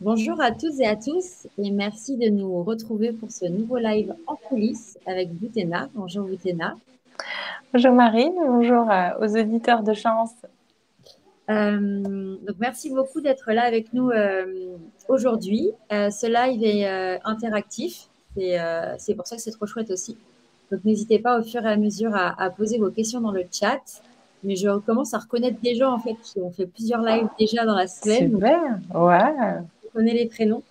Bonjour à toutes et à tous et merci de nous retrouver pour ce nouveau live en coulisses avec Boutena. Bonjour Boutena. Bonjour Marine, bonjour aux auditeurs de chance. Donc merci beaucoup d'être là avec nous aujourd'hui. Ce live est interactif, c'est pour ça que c'est trop chouette aussi. Donc n'hésitez pas au fur et à mesure à poser vos questions dans le chat. Mais je commence à reconnaître des gens en fait qui ont fait plusieurs lives déjà dans la semaine, donc Super, ouais. je connais les prénoms.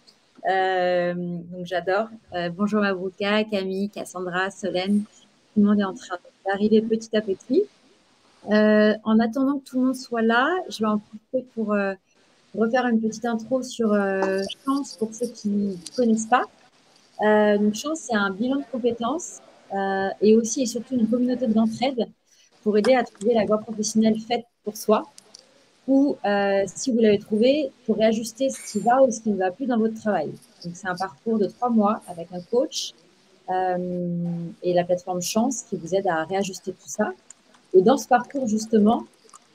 Donc j'adore. Bonjour Mabrouka, Camille, Cassandra, Solène. Tout le monde est en train d'arriver petit à petit. En attendant que tout le monde soit là, je vais en profiter pour refaire une petite intro sur Chance pour ceux qui ne connaissent pas. Donc Chance, c'est un bilan de compétences et aussi et surtout une communauté d'entraide pour aider à trouver la voie professionnelle faite pour soi ou si vous l'avez trouvé, pour réajuster ce qui va ou ce qui ne va plus dans votre travail. Donc, c'est un parcours de 3 mois avec un coach et la plateforme Chance qui vous aide à réajuster tout ça. Et dans ce parcours, justement,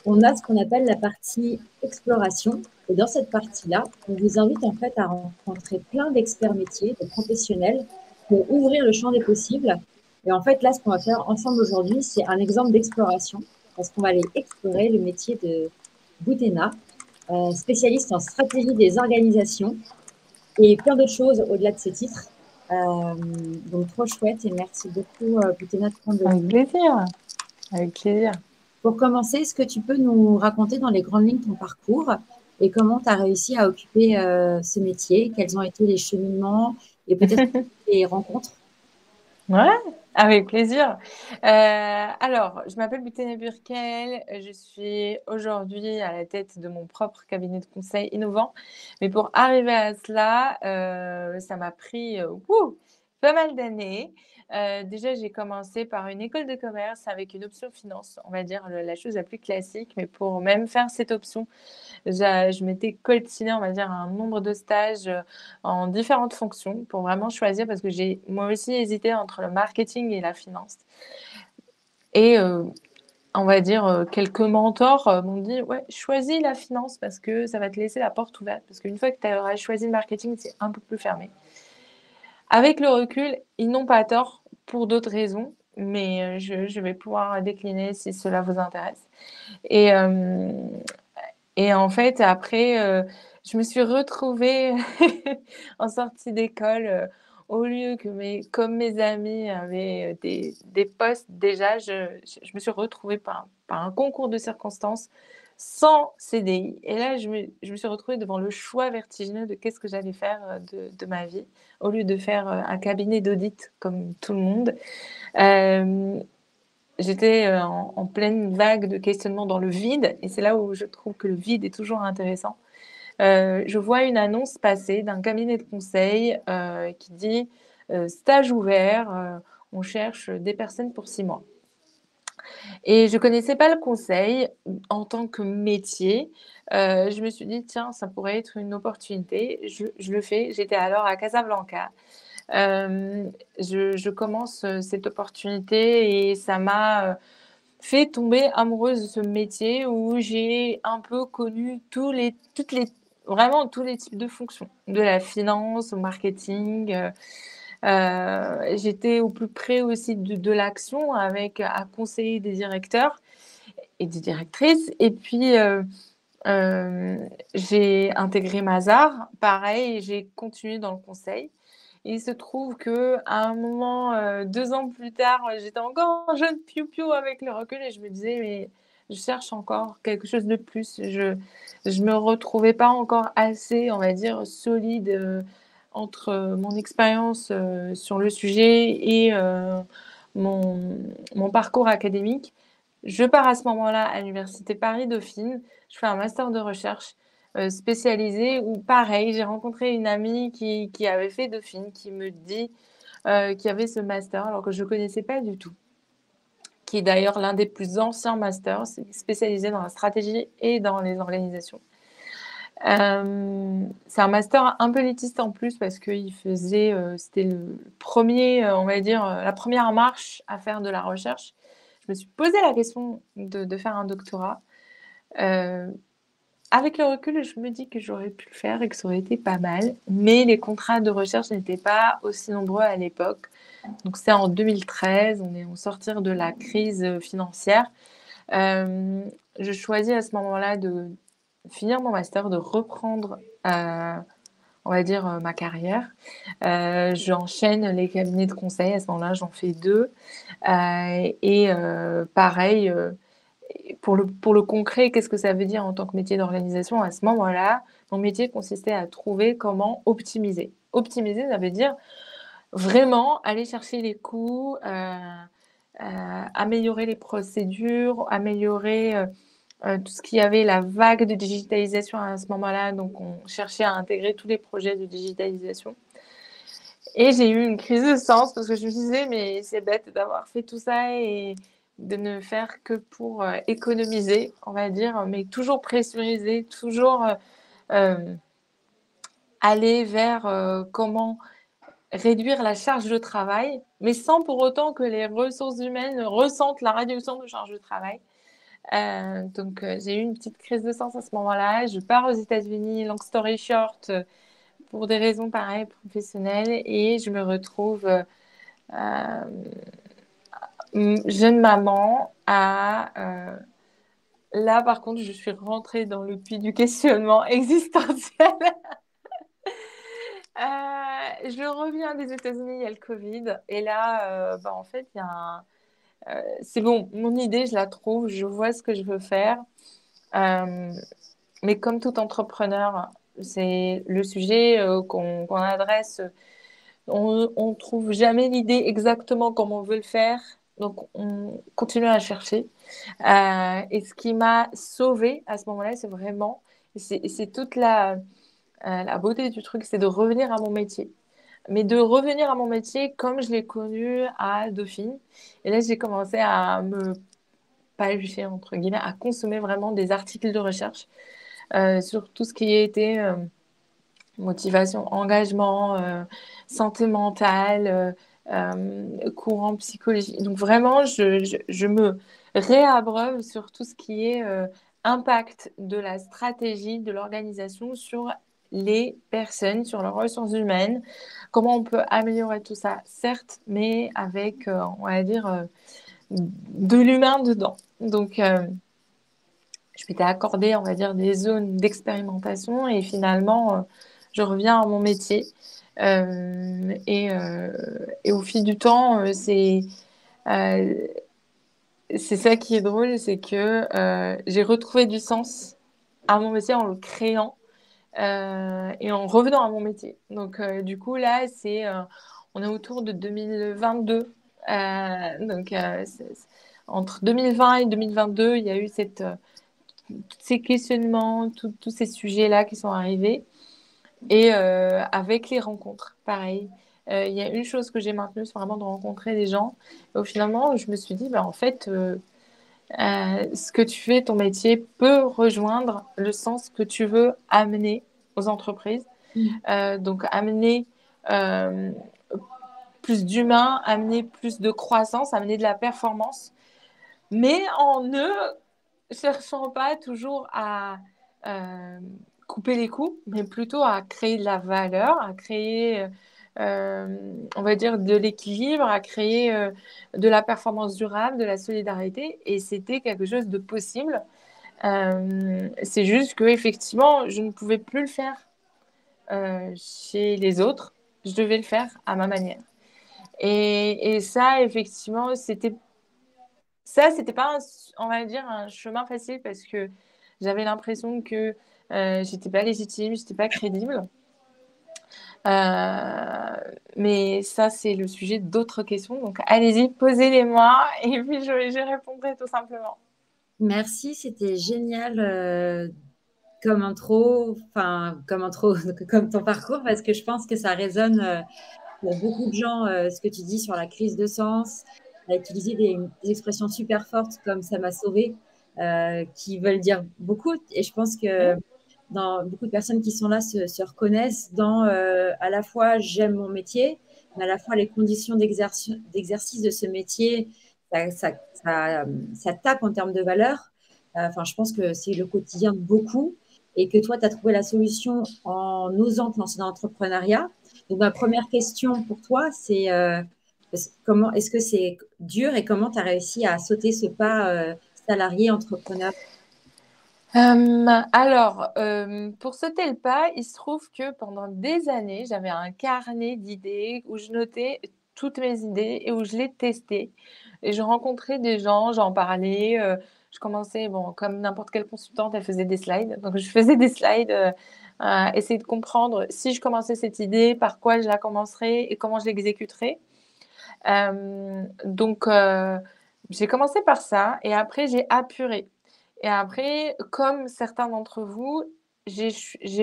on a ce qu'on appelle la partie exploration. Et dans cette partie-là, on vous invite en fait à rencontrer plein d'experts métiers, de professionnels, pour ouvrir le champ des possibles. Et en fait, là, ce qu'on va faire ensemble aujourd'hui, c'est un exemple d'exploration, parce qu'on va aller explorer le métier de Boutena, spécialiste en stratégie des organisations et plein d'autres choses au-delà de ces titres. Donc, trop chouette et merci beaucoup, Boutena, de prendre le Avec temps. plaisir, avec plaisir. Pour commencer, est-ce que tu peux nous raconter dans les grandes lignes ton parcours et comment tu as réussi à occuper ce métier? Quels ont été les cheminements et peut-être les rencontres? Ouais, avec plaisir. Alors, je m'appelle Boutene Burkel, je suis aujourd'hui à la tête de mon propre cabinet de conseil innovant. Mais pour arriver à cela, ça m'a pris pas mal d'années. Déjà, j'ai commencé par une école de commerce avec une option finance, on va dire la chose la plus classique. Mais pour même faire cette option, je m'étais coltinée, on va dire, un nombre de stages en différentes fonctions pour vraiment choisir parce que j'ai moi aussi hésité entre le marketing et la finance. Et on va dire, quelques mentors m'ont dit: «Ouais, choisis la finance parce que ça va te laisser la porte ouverte». Parce qu'une fois que tu auras choisi le marketing, c'est un peu plus fermé. Avec le recul, ils n'ont pas tort pour d'autres raisons, mais je vais pouvoir décliner si cela vous intéresse. Et hem Et en fait, après, je me suis retrouvée en sortie d'école, au lieu que comme mes amis avaient, des postes déjà, je me suis retrouvée par un concours de circonstances sans CDI et là, je me suis retrouvée devant le choix vertigineux de qu'est-ce que j'allais faire, de ma vie, au lieu de faire, un cabinet d'audit comme tout le monde. Hem J'étais, en pleine vague de questionnement dans le vide et c'est là où je trouve que le vide est toujours intéressant. Je vois une annonce passer d'un cabinet de conseil, qui dit, «Stage ouvert, on cherche des personnes pour 6 mois» et je connaissais pas le conseil en tant que métier. Je me suis dit: «Tiens, ça pourrait être une opportunité». Je le fais. J'étais alors à Casablanca. Je commence, cette opportunité et ça m'a, fait tomber amoureuse de ce métier où j'ai un peu connu vraiment tous les types de fonctions, de la finance au marketing. J'étais au plus près aussi de l'action avec à conseiller des directeurs et des directrices et puis, j'ai intégré Mazars, pareil, j'ai continué dans le conseil. Il se trouve qu'à un moment, 2 ans plus tard, j'étais encore un jeune piou-piou avec le recul et je me disais: «Mais je cherche encore quelque chose de plus». Je me retrouvais pas encore assez, on va dire, solide, entre, mon expérience, sur le sujet et mon mon parcours académique. Je pars à ce moment-là à l'université Paris-Dauphine. Je fais un master de recherche, spécialisé où pareil, j'ai rencontré une amie qui avait fait Dauphine, qui me dit, qu'il y avait ce master alors que je ne connaissais pas du tout, qui est d'ailleurs l'un des plus anciens masters, c'est spécialisé dans la stratégie et dans les organisations. C'est un master un peu élitiste en plus parce qu'il faisait, c'était le 1er, on va dire, la première marche à faire de la recherche. Je me suis posé la question de faire un doctorat. Heu avec le recul, je me dis que j'aurais pu le faire et que ça aurait été pas mal, mais les contrats de recherche n'étaient pas aussi nombreux à l'époque. Donc c'est en 2013, on est au sortir de la crise financière. Je choisis à ce moment-là de finir mon master, de reprendre, on va dire, ma carrière. J'enchaîne les cabinets de conseil. À ce moment-là, j'en fais 2. Pareil, pour le concret, qu'est-ce que ça veut dire en tant que métier d'organisation? À ce moment-là, mon métier consistait à trouver comment optimiser. Optimiser, ça veut dire vraiment aller chercher les coûts, améliorer les procédures, améliorer tout ce qui avait la vague de digitalisation à ce moment-là. Donc, on cherchait à intégrer tous les projets de digitalisation. Et j'ai eu une crise de sens parce que je me disais, mais c'est bête d'avoir fait tout ça et de ne faire que pour économiser, on va dire, mais toujours pressuriser, toujours aller vers comment réduire la charge de travail, mais sans pour autant que les ressources humaines ressentent la réduction de charge de travail. Donc, j'ai eu une petite crise de sens à ce moment-là. Je pars aux États-Unis, long story short, pour des raisons pareilles professionnelles, et je me retrouve jeune maman là, par contre, je suis rentrée dans le puits du questionnement existentiel. Je reviens des États-Unis, il y a le Covid, et là, en fait, il y a c'est bon, mon idée, je la trouve, je vois ce que je veux faire. Mais comme tout entrepreneur, c'est le sujet qu'on adresse. On trouve jamais l'idée exactement comme on veut le faire. Donc, on continue à chercher. Et ce qui m'a sauvée à ce moment-là, c'est vraiment, c'est toute la beauté du truc, c'est de revenir à mon métier. Mais de revenir à mon métier comme je l'ai connu à Dauphine. Et là, j'ai commencé à me palucher, entre guillemets, à consommer vraiment des articles de recherche sur tout ce qui était motivation, engagement, santé mentale, courant psychologique. Donc vraiment, je me réabreuve sur tout ce qui est impact de la stratégie, de l'organisation sur les personnes, sur leurs ressources humaines, comment on peut améliorer tout ça, certes, mais avec, on va dire, de l'humain dedans. Donc, je m'étais accordé, on va dire, des zones d'expérimentation et finalement, je reviens à mon métier. Et au fil du temps, euh, c'est ça qui est drôle, c'est que j'ai retrouvé du sens à mon métier en le créant et en revenant à mon métier. Donc, du coup, là, on est autour de 2022. Donc, entre 2020 et 2022, il y a eu tous ces questionnements, tous ces sujets-là qui sont arrivés. Et avec les rencontres, pareil. Il y a une chose que j'ai maintenue, c'est vraiment de rencontrer des gens. Et au finalement, je me suis dit, en fait, ce que tu fais, ton métier, peut rejoindre le sens que tu veux amener aux entreprises. Donc, amener plus d'humains, amener plus de croissance, amener de la performance, mais en ne cherchant pas toujours à couper les coûts, mais plutôt à créer de la valeur, à créer, on va dire, de l'équilibre, à créer de la performance durable, de la solidarité. Et c'était quelque chose de possible. C'est juste que effectivement, je ne pouvais plus le faire chez les autres. Je devais le faire à ma manière. Et ça, effectivement, c'était pas, on va dire, un chemin facile parce que j'avais l'impression que j'étais pas légitime, j'étais pas crédible. Mais ça, c'est le sujet d'autres questions. Donc, allez-y, posez-les-moi et puis je répondrai tout simplement. Merci, c'était génial comme intro, enfin comme intro, comme ton parcours, parce que je pense que ça résonne pour beaucoup de gens, ce que tu dis sur la crise de sens, à utiliser des expressions super fortes comme ça m'a sauvé, qui veulent dire beaucoup. Et je pense que dans beaucoup de personnes qui sont là se reconnaissent dans à la fois j'aime mon métier, mais à la fois les conditions d'exercice de ce métier, ça tape en termes de valeur. Enfin, je pense que c'est le quotidien de beaucoup. et que toi, tu as trouvé la solution en osant te lancer dans l'entrepreneuriat. Donc, ma première question pour toi, c'est comment est-ce que c'est dur et comment tu as réussi à sauter ce pas salarié entrepreneur? Pour sauter le pas, il se trouve que pendant des années, j'avais un carnet d'idées où je notais toutes mes idées et où je les testais. Et je rencontrais des gens, j'en parlais, je commençais, bon, comme n'importe quelle consultante, elle faisait des slides. Donc, je faisais des slides, essayer de comprendre si je commençais cette idée, par quoi je la commencerais et comment je l'exécuterais. J'ai commencé par ça et après j'ai apuré. Et après, comme certains d'entre vous, j'ai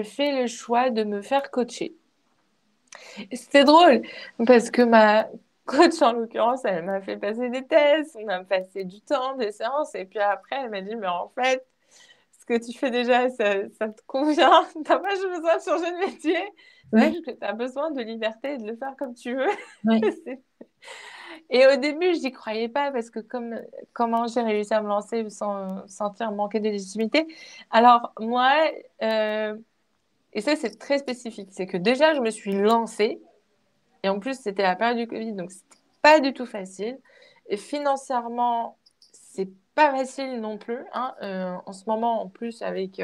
fait le choix de me faire coacher. Et c'était drôle parce que ma coach, en l'occurrence, elle m'a fait passer des tests, on a passé du temps, des séances, et puis après, elle m'a dit, mais en fait, ce que tu fais déjà, ça te convient, t'as pas besoin de changer de métier, c'est Ouais, juste que tu as besoin de liberté et de le faire comme tu veux. ouais, C'est Et au début, j'y croyais pas parce que comment j'ai réussi à me lancer sans sentir manquer de légitimité. Alors moi, euh, et ça c'est très spécifique, c'est que déjà je me suis lancée et en plus c'était la période du Covid, donc c'était pas du tout facile. Et financièrement, c'est pas facile non plus, hein. En ce moment, en plus avec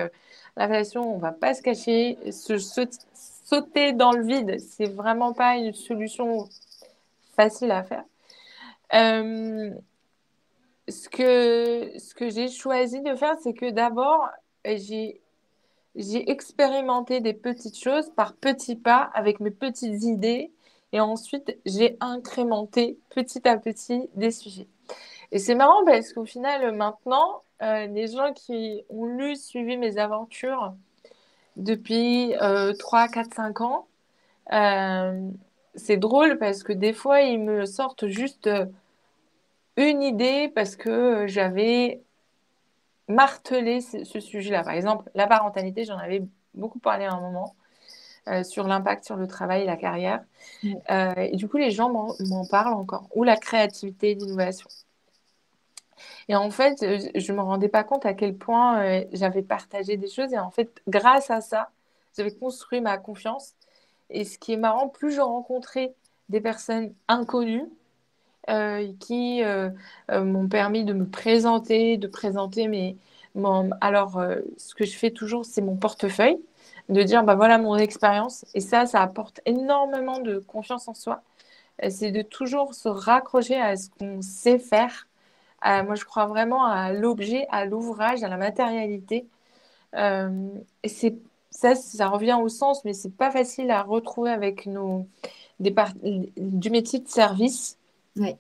l'inflation, on va pas se cacher, sauter dans le vide, c'est vraiment pas une solution facile à faire. Euh, ce que j'ai choisi de faire, c'est que d'abord, j'ai, j'ai expérimenté des petites choses par petits pas avec mes petites idées et ensuite j'ai incrémenté petit à petit des sujets. Et c'est marrant parce qu'au final, maintenant, les gens qui ont lu, suivi mes aventures depuis 3, 4, 5 ans, euh, c'est drôle parce que des fois, ils me sortent juste une idée parce que j'avais marteler ce sujet-là. Par exemple, la parentalité, j'en avais beaucoup parlé à un moment sur l'impact sur le travail et la carrière. ouais, Et du coup, les gens m'en parlent encore. Ou la créativité et l'innovation. Et en fait, je ne me rendais pas compte à quel point j'avais partagé des choses. Et en fait, grâce à ça, j'avais construit ma confiance. Et ce qui est marrant, plus je rencontrais des personnes inconnues, qui m'ont permis de me présenter, de présenter ce que je fais toujours, c'est mon portefeuille, de dire, bah voilà mon expérience. Et ça apporte énormément de confiance en soi. C'est de toujours se raccrocher à ce qu'on sait faire. Moi, je crois vraiment à l'objet, à l'ouvrage, à la matérialité. Et ça revient au sens, mais c'est pas facile à retrouver avec du métier de service. ouais,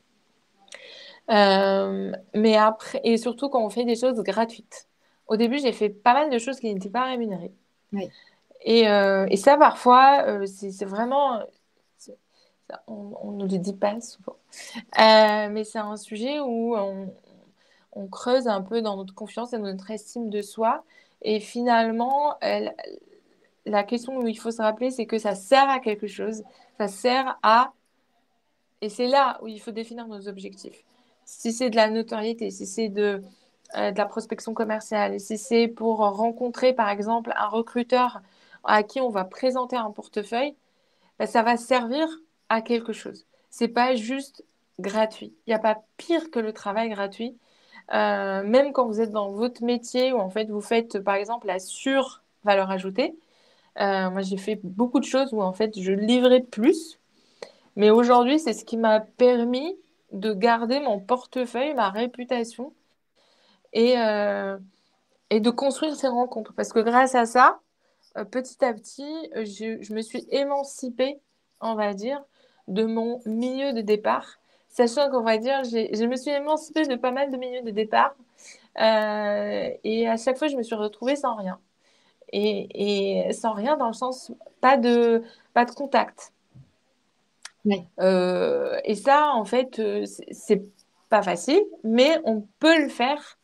Mais après, et surtout quand on fait des choses gratuites. Au début, j'ai fait pas mal de choses qui n'étaient pas rémunérées. ouais. Et ça, parfois, c'est vraiment. On ne le dit pas souvent. Mais c'est un sujet où on creuse un peu dans notre confiance et notre estime de soi. Et finalement, la question où il faut se rappeler, c'est que ça sert à quelque chose. Ça sert à Et c'est là où il faut définir nos objectifs. Si c'est de la notoriété, si c'est de la prospection commerciale, si c'est pour rencontrer, par exemple, un recruteur à qui on va présenter un portefeuille, ben, ça va servir à quelque chose. C'est pas juste gratuit. Il n'y a pas pire que le travail gratuit. Même quand vous êtes dans votre métier où en fait vous faites, par exemple, la sur-valeur ajoutée. Moi, j'ai fait beaucoup de choses où en fait je livrais plus, mais aujourd'hui, c'est ce qui m'a permis de garder mon portefeuille, ma réputation et, euh, et de construire ces rencontres. Parce que grâce à ça, petit à petit, je me suis émancipée, on va dire, de mon milieu de départ. Sachant qu'on va dire, je me suis émancipée de pas mal de milieux de départ. Et à chaque fois, je me suis retrouvée sans rien. Et sans rien dans le sens, pas de contact. Ouais. Et ça, en fait, c'est pas facile, mais on peut le faire.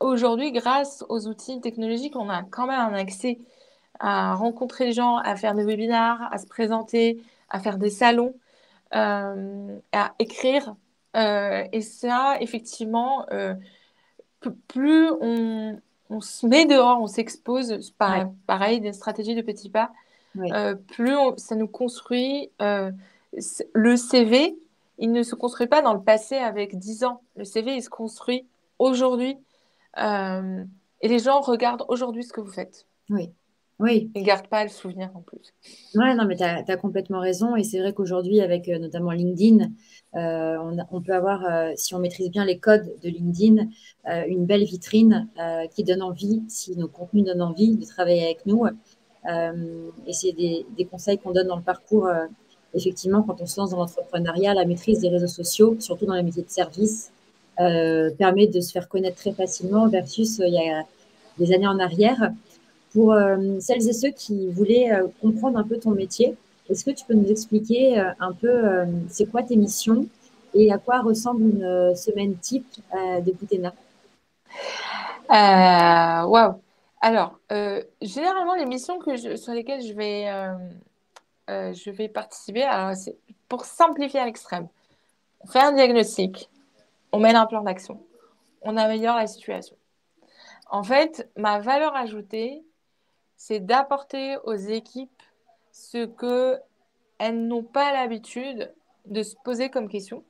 Aujourd'hui, grâce aux outils technologiques, on a quand même un accès à rencontrer les gens, à faire des webinars, à se présenter, à faire des salons, à écrire. Et ça, effectivement, plus on se met dehors, on s'expose, Ouais, pareil, des stratégies de petits pas, ouais, ça nous construit. Le CV, il ne se construit pas dans le passé avec 10 ans. Le CV, il se construit aujourd'hui. Euh, et les gens regardent aujourd'hui ce que vous faites. oui, oui. Ils ne gardent pas le souvenir en plus. Ouais, non, mais tu as complètement raison. Et c'est vrai qu'aujourd'hui, avec notamment LinkedIn, on peut avoir, si on maîtrise bien les codes de LinkedIn, une belle vitrine qui donne envie, si nos contenus donnent envie, de travailler avec nous. Et c'est des conseils qu'on donne dans le parcours. Effectivement, quand on se lance dans l'entrepreneuriat, la maîtrise des réseaux sociaux, surtout dans les métiers de service, permet de se faire connaître très facilement versus il y a des années en arrière. Pour celles et ceux qui voulaient comprendre un peu ton métier, est-ce que tu peux nous expliquer un peu c'est quoi tes missions et à quoi ressemble une semaine type de Boutena? Waouh! Alors, généralement, les missions sur lesquelles je vais participer, alors c'est pour simplifier à l'extrême. On fait un diagnostic, on mène un plan d'action, on améliore la situation. En fait, ma valeur ajoutée, c'est d'apporter aux équipes ce que elles n'ont pas l'habitude de se poser comme question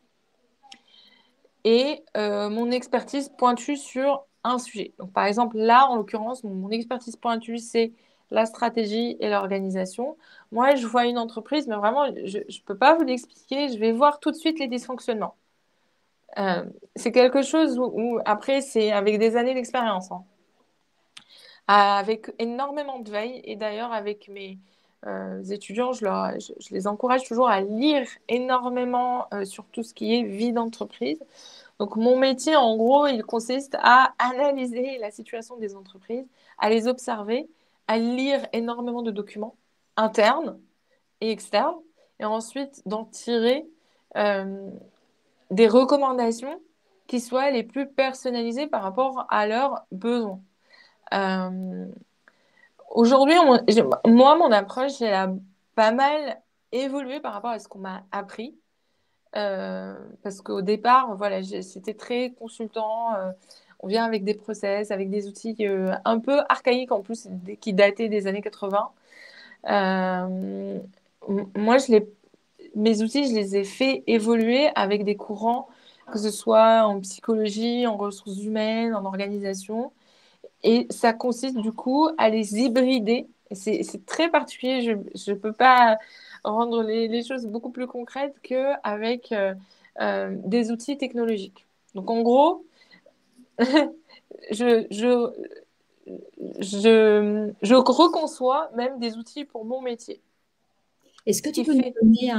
et mon expertise pointue sur un sujet. Donc, par exemple, là, en l'occurrence, mon expertise pointue, c'est la stratégie et l'organisation. Moi, je vois une entreprise, mais vraiment, je ne peux pas vous l'expliquer. Je vais voir tout de suite les dysfonctionnements. Euh, c'est quelque chose après, c'est avec des années d'expérience, hein. Avec énormément de veille. Et d'ailleurs, avec mes étudiants, je les encourage toujours à lire énormément sur tout ce qui est vie d'entreprise. Donc, mon métier, en gros, il consiste à analyser la situation des entreprises, à les observer, à lire énormément de documents internes et externes, et ensuite d'en tirer euh, des recommandations qui soient les plus personnalisées par rapport à leurs besoins. Euh, Aujourd'hui, moi, mon approche, elle a pas mal évolué par rapport à ce qu'on m'a appris. Parce qu'au départ, voilà, c'était très consultant. On vient avec des process, avec des outils un peu archaïques en plus, qui dataient des années 80. Euh, Moi, mes outils, je les ai fait évoluer avec des courants, que ce soit en psychologie, en ressources humaines, en organisation. Et ça consiste du coup à les hybrider. C'est très particulier. Je ne peux pas rendre les choses beaucoup plus concrètes qu'avec des outils technologiques. Donc en gros, je, je, je reconçois même des outils pour mon métier. Est-ce que Ce tu qui peux nous fait. donner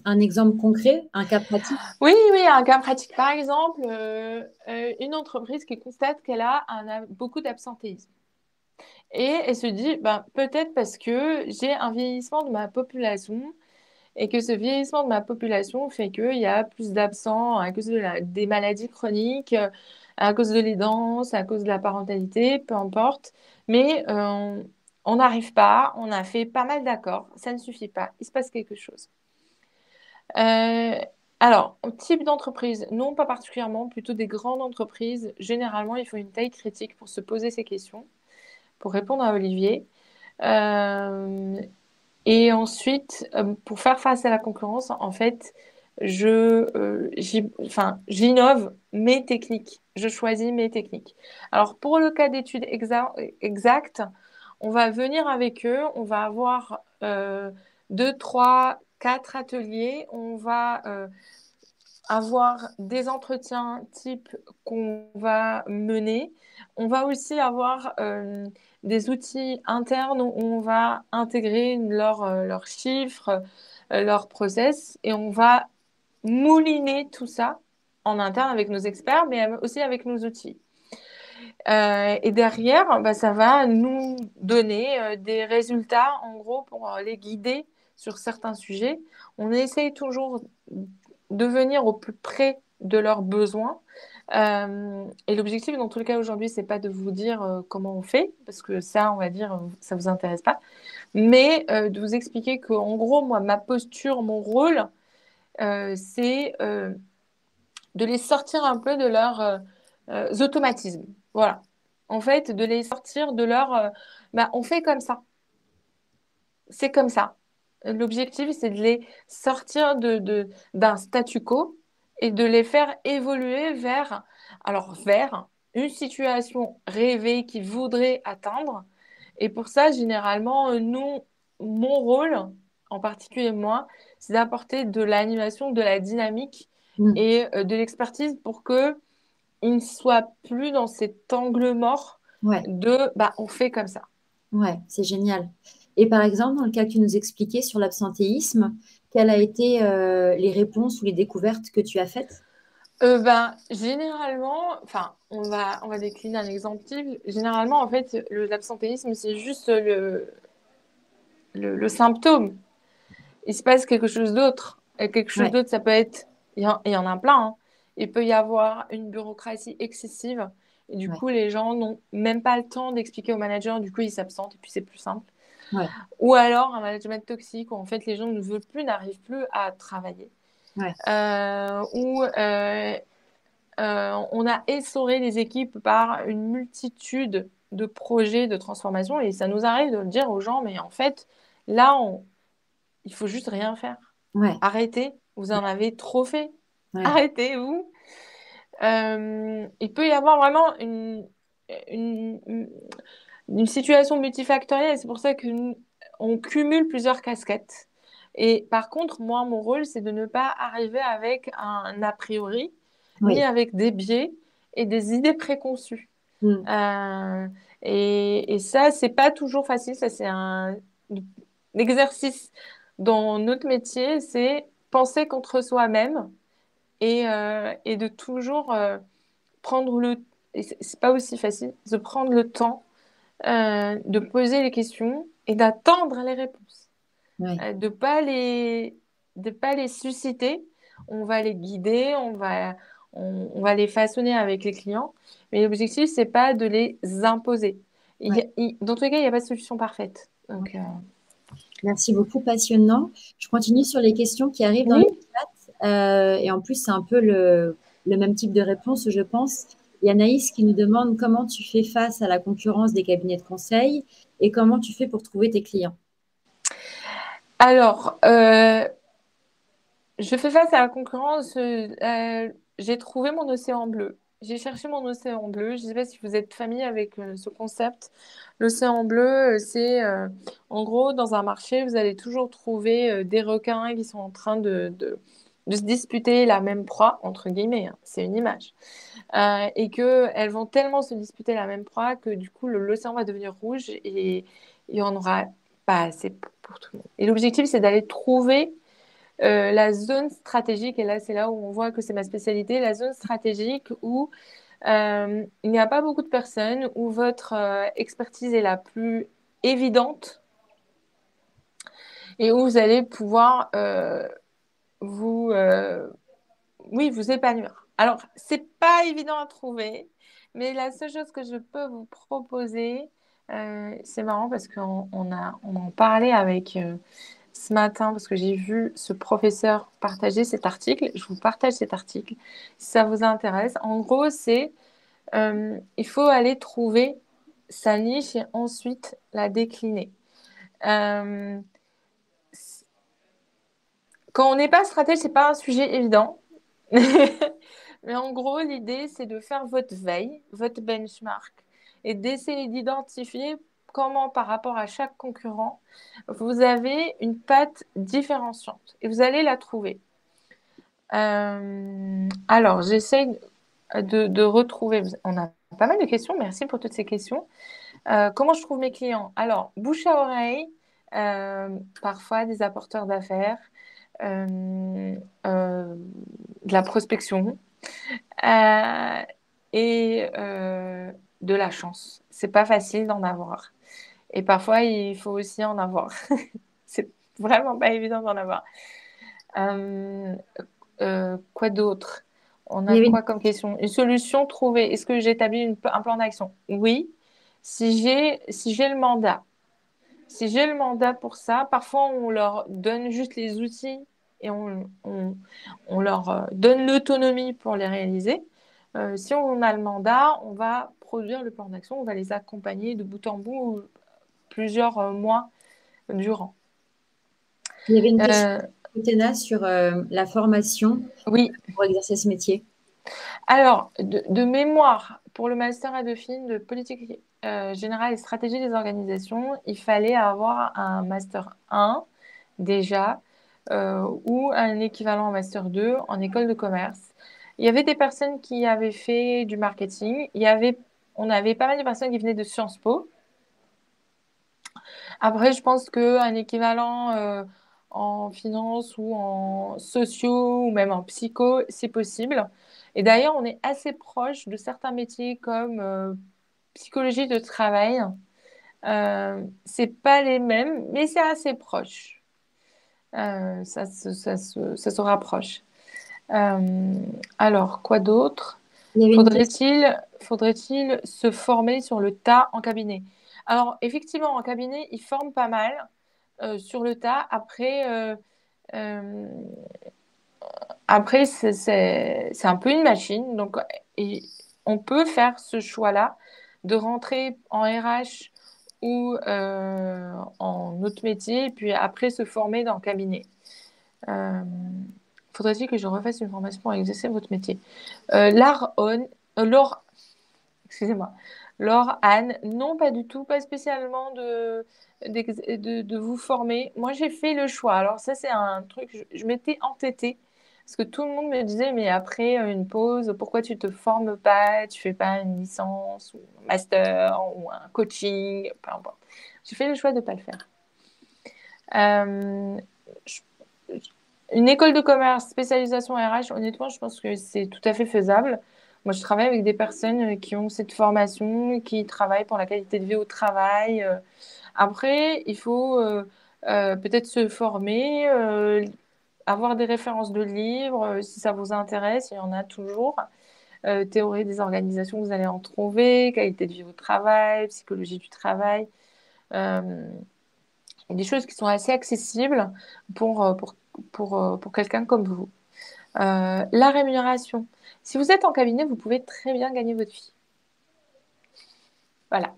un exemple concret, un cas pratique? Oui, oui, un cas pratique. Par exemple, une entreprise qui constate qu'elle a beaucoup d'absentéisme. Et elle se dit, ben, peut-être parce que j'ai un vieillissement de ma population et que ce vieillissement de ma population fait qu'il y a plus d'absents à cause des maladies chroniques, à cause de l'aidance, à cause de la parentalité, peu importe. Mais on n'arrive pas, on a fait pas mal d'accords, ça ne suffit pas, il se passe quelque chose. Euh, alors, type d'entreprise, non pas particulièrement, plutôt des grandes entreprises. Généralement, il faut une taille critique pour se poser ces questions, pour répondre à Olivier. Euh, et ensuite, pour faire face à la concurrence, en fait, enfin, j'innove mes techniques. Je choisis mes techniques. Alors, pour le cas d'études exactes, on va venir avec eux, on va avoir deux, trois, quatre ateliers. On va avoir des entretiens type qu'on va mener. On va aussi avoir des outils internes où on va intégrer leurs chiffres, leurs process, et on va mouliner tout ça en interne avec nos experts, mais aussi avec nos outils. Et derrière, bah, ça va nous donner des résultats, en gros, pour les guider sur certains sujets. On essaye toujours de venir au plus près de leurs besoins. Et l'objectif, dans tout le cas aujourd'hui, c'est pas de vous dire comment on fait, parce que ça, on va dire, ça vous intéresse pas, mais de vous expliquer qu'en gros, moi, ma posture, mon rôle, c'est de les sortir un peu de leurs automatismes. Voilà. en fait, de les sortir de leur on fait comme ça, c'est comme ça. L'objectif, c'est de les sortir d'un statu quo et de les faire évoluer vers une situation rêvée qu'ils voudraient atteindre. Et pour ça, généralement, mon rôle, en particulier moi, c'est d'apporter de l'animation, de la dynamique Mm. et de l'expertise pour que ils ne soient plus dans cet angle mort Ouais, de on fait comme ça. ouais, c'est génial. Et par exemple, dans le cas que tu nous expliquais sur l'absentéisme, quelles a été les réponses ou les découvertes que tu as faites? Généralement, enfin, on va décliner un exemple type. Généralement, en fait, l'absentéisme, c'est juste le symptôme. Il se passe quelque chose d'autre. Et quelque chose Ouais, d'autre, ça peut être, il y en a plein, hein. Il peut y avoir une bureaucratie excessive. Et du ouais, coup, les gens n'ont même pas le temps d'expliquer au manager. Du coup, ils s'absentent et puis c'est plus simple. ouais, Ou alors un management toxique où en fait les gens ne veulent plus, n'arrivent plus à travailler. ouais, Ou on a essoré les équipes par une multitude de projets de transformation et ça nous arrive de le dire aux gens, mais en fait, là, il faut juste rien faire. ouais, Arrêtez, vous en avez trop fait. ouais, Arrêtez-vous. Il peut y avoir vraiment une, une situation multifactorielle. C'est pour ça qu'on cumule plusieurs casquettes. Et par contre, moi, mon rôle, c'est de ne pas arriver avec un a priori, ni oui. avec des biais et des idées préconçues. Mm. Euh, et ça, c'est pas toujours facile. Ça, c'est un exercice dans notre métier, c'est penser contre soi-même et de toujours prendre le. Et c'est pas aussi facile de prendre le temps de poser les questions et d'attendre les réponses. Ouais, De pas les susciter. On va les guider, on va les façonner avec les clients. Mais l'objectif, c'est pas de les imposer. ouais. Dans tous les cas, il n'y a pas de solution parfaite. Ouais. Donc, Merci beaucoup, passionnant. Je continue sur les questions qui arrivent dans le oui. chat. Et en plus, c'est un peu le même type de réponse, je pense. Il y a Naïs qui nous demande comment tu fais face à la concurrence des cabinets de conseil et comment tu fais pour trouver tes clients. Alors, je fais face à la concurrence. J'ai trouvé mon océan bleu. J'ai cherché mon océan bleu. Je ne sais pas si vous êtes familier avec ce concept. L'océan bleu, c'est en gros, dans un marché, vous allez toujours trouver des requins qui sont en train de se disputer la même proie, entre guillemets, hein, c'est une image. Et qu'elles vont tellement se disputer la même proie que du coup, l'océan va devenir rouge et il n'y en aura pas assez pour tout le monde. Et l'objectif, c'est d'aller trouver la zone stratégique, et là c'est là où on voit que c'est ma spécialité, la zone stratégique où il n'y a pas beaucoup de personnes, où votre expertise est la plus évidente et où vous allez pouvoir vous, oui, vous épanouir. Alors, c'est pas évident à trouver, mais la seule chose que je peux vous proposer, c'est marrant parce on en parlait avec ce matin parce que j'ai vu ce professeur partager cet article. Je vous partage cet article si ça vous intéresse. En gros, il faut aller trouver sa niche et ensuite la décliner. Euh, Quand on n'est pas stratège, c'est pas un sujet évident. Mais en gros, l'idée, c'est de faire votre veille, votre benchmark, et d'essayer d'identifier comment, par rapport à chaque concurrent, vous avez une patte différenciante. Et vous allez la trouver. Alors, j'essaye de retrouver. On a pas mal de questions. Merci pour toutes ces questions. Comment je trouve mes clients? Alors, bouche à oreille, parfois des apporteurs d'affaires, euh, euh, de la prospection euh, et de la chance. C'est pas facile d'en avoir. Et parfois, il faut aussi en avoir. C'est vraiment pas évident d'en avoir. Euh, quoi d'autre? On Il y a avait quoi comme question? Une solution trouvée. Est-ce que j'établis un plan d'action? Oui. Si j'ai le mandat. Si j'ai le mandat pour ça, parfois on leur donne juste les outils et on leur donne l'autonomie pour les réaliser. Si on a le mandat, on va produire le plan d'action. On va les accompagner de bout en bout plusieurs mois durant. Il y avait une question de Théna sur la formation Oui. pour exercer ce métier. Alors, de mémoire, pour le master à Dauphine de politique générale et stratégie des organisations, il fallait avoir un master 1 déjà ou un équivalent master 2 en école de commerce. Il y avait des personnes qui avaient fait du marketing. On avait pas mal de personnes qui venaient de Sciences Po. Après, je pense qu'un équivalent en finance ou en sociaux ou même en psycho, c'est possible. Et d'ailleurs, on est assez proche de certains métiers comme psychologie de travail. C'est pas les mêmes, mais c'est assez proche. Ça se rapproche. Alors, quoi d'autre? Il y avait une question. Faudrait-il se former sur le tas en cabinet? Alors, effectivement, en cabinet, ils forment pas mal sur le tas. Euh, après c'est un peu une machine. Donc, et on peut faire ce choix-là de rentrer en RH ou en autre métier, et puis après se former dans le cabinet. Euh, Faudrait-il que je refasse une formation pour exercer votre métier? Laure, excusez-moi. Laure, Anne, non, pas du tout, pas spécialement de vous former. Moi, j'ai fait le choix. Alors ça, c'est un truc, je m'étais entêtée parce que tout le monde me disait, mais après une pause, pourquoi tu te formes pas, tu fais pas une licence ou un master ou un coaching, peu importe. J'ai fait le choix de ne pas le faire. Euh, je- une école de commerce, spécialisation RH, honnêtement, je pense que c'est tout à fait faisable. Moi, je travaille avec des personnes qui ont cette formation, qui travaillent pour la qualité de vie au travail. Après, il faut peut-être se former, avoir des références de livres, si ça vous intéresse, il y en a toujours. Théorie des organisations, vous allez en trouver, qualité de vie au travail, psychologie du travail. Euh, et des choses qui sont assez accessibles pour quelqu'un comme vous. La rémunération. Si vous êtes en cabinet, vous pouvez très bien gagner votre vie. Voilà.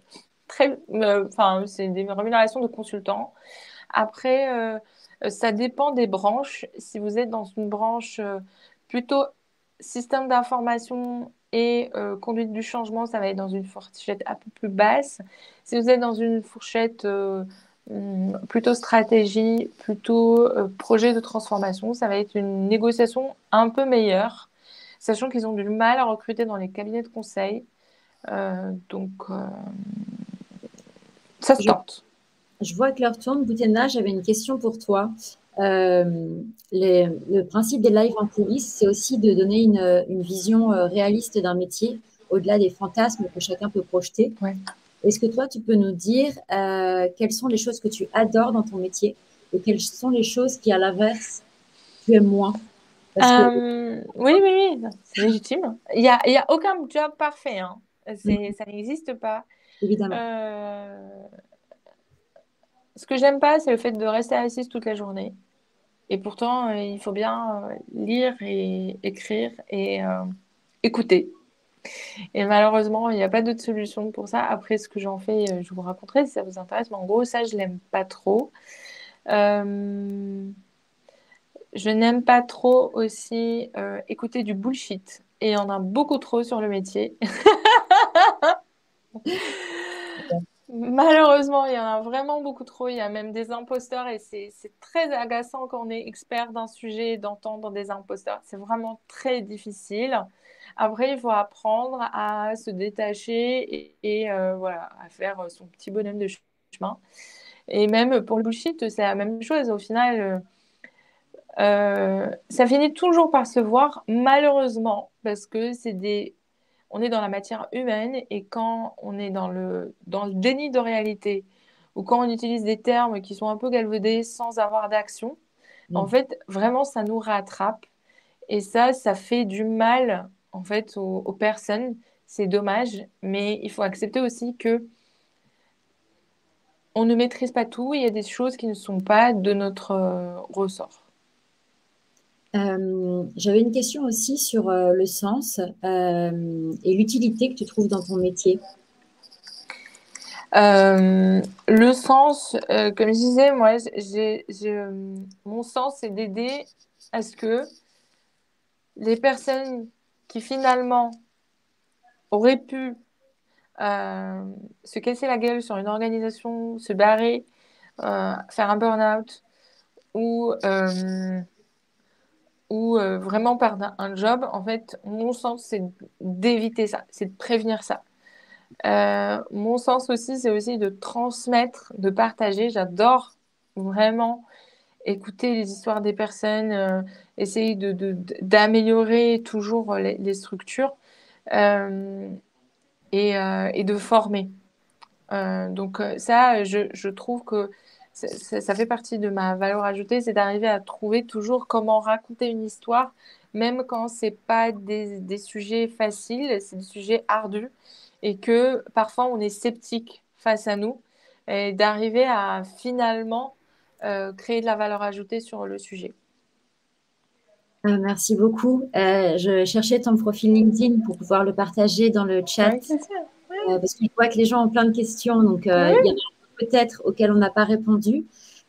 Enfin, c'est des rémunérations de consultants. Après, ça dépend des branches. Si vous êtes dans une branche plutôt système d'information et conduite du changement, ça va être dans une fourchette un peu plus basse. Si vous êtes dans une fourchette plutôt stratégie, plutôt projet de transformation, ça va être une négociation un peu meilleure, sachant qu'ils ont du mal à recruter dans les cabinets de conseil. Donc, ça se Je, tente. je vois que l'heure tourne. Boutena, j'avais une question pour toi. Le principe des lives en coulisses, c'est aussi de donner une vision réaliste d'un métier, au-delà des fantasmes que chacun peut projeter. Ouais. Est-ce que toi, tu peux nous dire quelles sont les choses que tu adores dans ton métier et quelles sont les choses qui, à l'inverse, tu aimes moins? Parce que, Oui, oui, oui, c'est légitime. Il y a aucun job parfait, hein. Ça n'existe pas. évidemment, Euh, Ce que j'aime pas, c'est le fait de rester assise toute la journée. Et pourtant, il faut bien lire et écrire et écouter. Et malheureusement, il n'y a pas d'autre solution pour ça. Après, ce que j'en fais, je vous raconterai si ça vous intéresse. Mais en gros, ça, je l'aime pas trop. Euh, Je n'aime pas trop aussi écouter du bullshit. Et il y en a beaucoup trop sur le métier. Malheureusement, il y en a vraiment beaucoup trop. Il y a même des imposteurs et c'est très agaçant quand on est expert d'un sujet d'entendre des imposteurs. C'est vraiment très difficile. Après, il faut apprendre à se détacher et voilà, à faire son petit bonhomme de chemin. Et même pour le bullshit, c'est la même chose. Au final, ça finit toujours par se voir, malheureusement, parce que on est dans la matière humaine et quand on est dans le déni de réalité ou quand on utilise des termes qui sont un peu galvaudés sans avoir d'action, en fait, vraiment, ça nous rattrape et ça fait du mal, en fait, aux personnes. C'est dommage, mais il faut accepter aussi que on ne maîtrise pas tout. Il y a des choses qui ne sont pas de notre ressort. J'avais une question aussi sur le sens et l'utilité que tu trouves dans ton métier. Le sens, comme je disais, moi, mon sens, c'est d'aider à ce que les personnes qui finalement auraient pu se casser la gueule sur une organisation, se barrer, faire un burn-out ou, vraiment perdre un job, en fait, mon sens, c'est d'éviter ça, c'est de prévenir ça. Mon sens aussi, c'est aussi de transmettre, de partager. J'adore vraiment écouter les histoires des personnes, essayer d'améliorer toujours les structures euh, et de former. Donc ça, je trouve que ça fait partie de ma valeur ajoutée, c'est d'arriver à trouver toujours comment raconter une histoire, même quand c'est pas des sujets faciles, c'est des sujets ardus, et que parfois on est sceptique face à nous, et d'arriver à finalement créer de la valeur ajoutée sur le sujet. Merci beaucoup. Je cherchais ton profil LinkedIn pour pouvoir le partager dans le chat Avec plaisir. parce que je vois que les gens ont plein de questions, donc il y en Oui. a peut-être auxquelles on n'a pas répondu.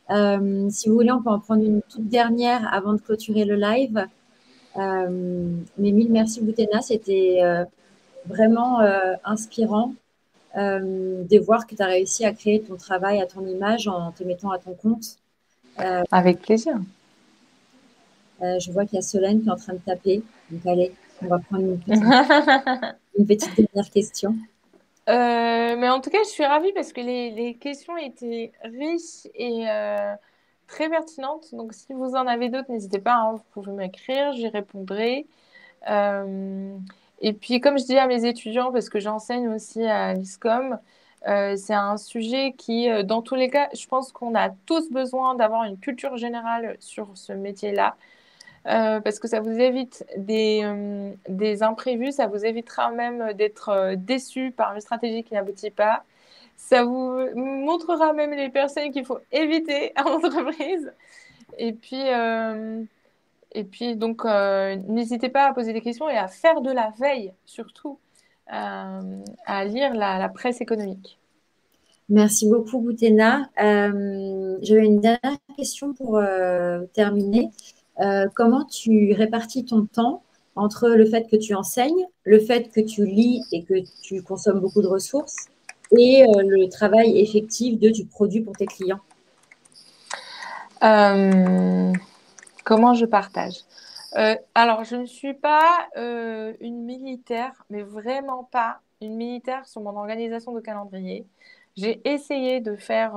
Si vous voulez, on peut en prendre une toute dernière avant de clôturer le live. Mais mille merci, Boutena, c'était vraiment inspirant de voir que tu as réussi à créer ton travail à ton image en te mettant à ton compte. Avec plaisir. Je vois qu'il y a Solène qui est en train de taper. Donc, allez, on va prendre une petite dernière question. Mais en tout cas, je suis ravie parce que les questions étaient riches et très pertinentes. Donc, si vous en avez d'autres, n'hésitez pas, hein, vous pouvez m'écrire, j'y répondrai. Euh, et puis, comme je dis à mes étudiants, parce que j'enseigne aussi à l'ISCOM, c'est un sujet qui, dans tous les cas, je pense qu'on a tous besoin d'avoir une culture générale sur ce métier-là. Parce que ça vous évite des imprévus, ça vous évitera même d'être déçu par une stratégie qui n'aboutit pas. Ça vous montrera même les personnes qu'il faut éviter en entreprise. Et puis, euh, et puis, n'hésitez pas à poser des questions et à faire de la veille, surtout, à lire la presse économique. Merci beaucoup, Boutena. J'avais une dernière question pour terminer. Comment tu répartis ton temps entre le fait que tu enseignes, le fait que tu lis et que tu consommes beaucoup de ressources et le travail effectif de tu produis pour tes clients? Euh, Comment je partage? Alors, je ne suis pas une militaire, mais vraiment pas une militaire sur mon organisation de calendrier. J'ai essayé de faire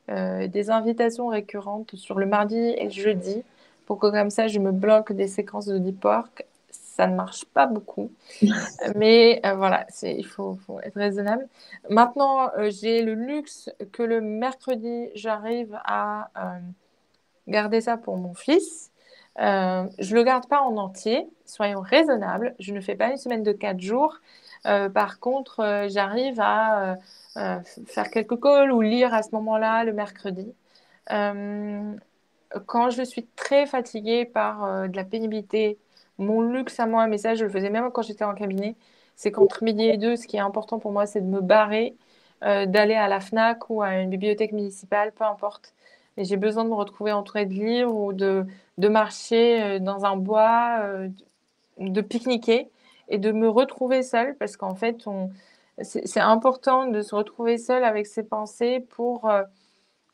des invitations récurrentes sur le mardi et le jeudi pour que comme ça, je me bloque des séquences de deep work. Ça ne marche pas beaucoup, mais voilà, faut être raisonnable. Maintenant, j'ai le luxe que le mercredi, j'arrive à garder ça pour mon fils. Je le garde pas en entier, soyons raisonnables. Je ne fais pas une semaine de 4 jours. Par contre, j'arrive à faire quelques calls ou lire à ce moment-là le mercredi. Euh, Quand je suis très fatiguée par de la pénibilité, mon luxe à moi, mais ça je le faisais même quand j'étais en cabinet, c'est qu'entre midi et deux, ce qui est important pour moi, c'est de me barrer, d'aller à la FNAC ou à une bibliothèque municipale, peu importe. Et j'ai besoin de me retrouver entourée de livres ou de marcher dans un bois, de pique-niquer et de me retrouver seule parce qu'en fait, c'est important de se retrouver seule avec ses pensées pour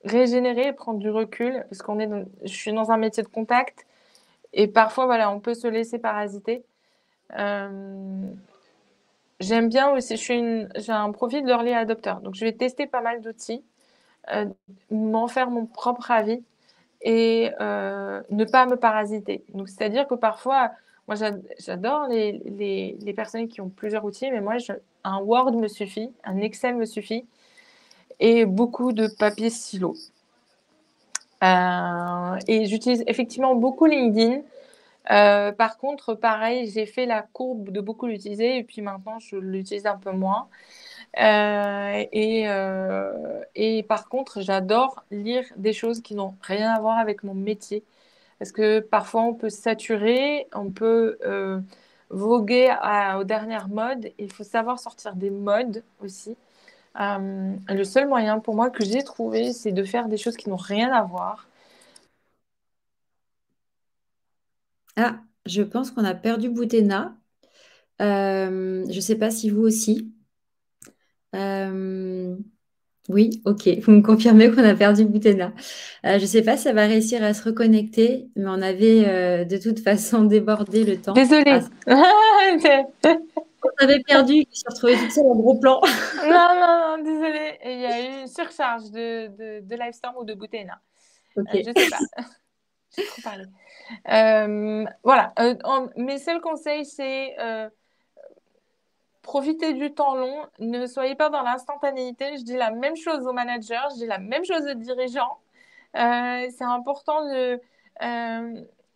régénérer et prendre du recul parce je suis dans un métier de contact et parfois, voilà, on peut se laisser parasiter. Euh, J'aime bien aussi, j'ai un profil d'early adopter, donc je vais tester pas mal d'outils, euh, m'en faire mon propre avis et ne pas me parasiter. Donc, c'est-à-dire que parfois, moi, j'adore les personnes qui ont plusieurs outils, mais moi, un Word me suffit, un Excel me suffit et beaucoup de papier stylo. Et j'utilise effectivement beaucoup LinkedIn. Par contre, pareil, j'ai fait la courbe de beaucoup l'utiliser et puis maintenant, je l'utilise un peu moins. Et par contre, j'adore lire des choses qui n'ont rien à voir avec mon métier. parce que parfois on peut se saturer, on peut voguer aux dernières modes. Il faut savoir sortir des modes aussi. Le seul moyen pour moi que j'ai trouvé, c'est de faire des choses qui n'ont rien à voir. Ah, je pense qu'on a perdu Boutena. Je ne sais pas si vous aussi. Euh, oui, ok. Vous me confirmez qu'on a perdu Boutena. Je ne sais pas si ça va réussir à se reconnecter, mais on avait de toute façon débordé le temps. Ah, Désolée. on avait perdu, je me suis retrouvée toute seule en gros plan. Non, non, non, désolée. Il y a eu une surcharge de Livestorm ou de Boutena. Ok. Je sais pas. J'ai trop parlé. Voilà. Mes seuls conseils, c'est profiter du temps long. Ne soyez pas dans l'instantanéité. Je dis la même chose aux managers. Je dis la même chose aux dirigeants. C'est important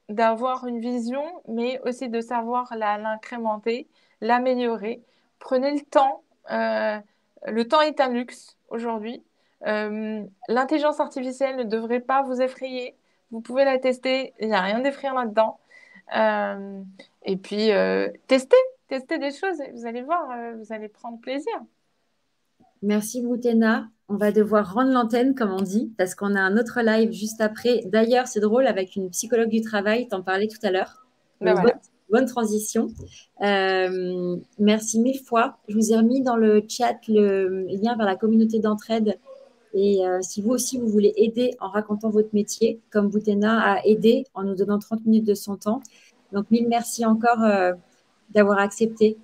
d'avoir une vision, mais aussi de savoir l'incrémenter, l'améliorer. Prenez le temps. Le temps est un luxe aujourd'hui. L'intelligence artificielle ne devrait pas vous effrayer. Vous pouvez la tester. Il n'y a rien d'effrayant là-dedans. Euh, et puis, tester des choses. Vous allez voir, vous allez prendre plaisir. Merci Boutena. On va devoir rendre l'antenne, comme on dit, parce qu'on a un autre live juste après. D'ailleurs, c'est drôle, avec une psychologue du travail, t'en parlais tout à l'heure. Ben Donc, voilà. bonne transition. Merci mille fois. Je vous ai remis dans le chat le lien vers la communauté d'entraide. Et si vous aussi, vous voulez aider en racontant votre métier, comme Boutena a aidé en nous donnant 30 minutes de son temps. Donc, mille merci encore d'avoir accepté.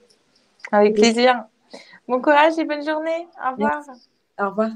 Avec plaisir. Bon courage et bonne journée. Au revoir. Merci. Au revoir.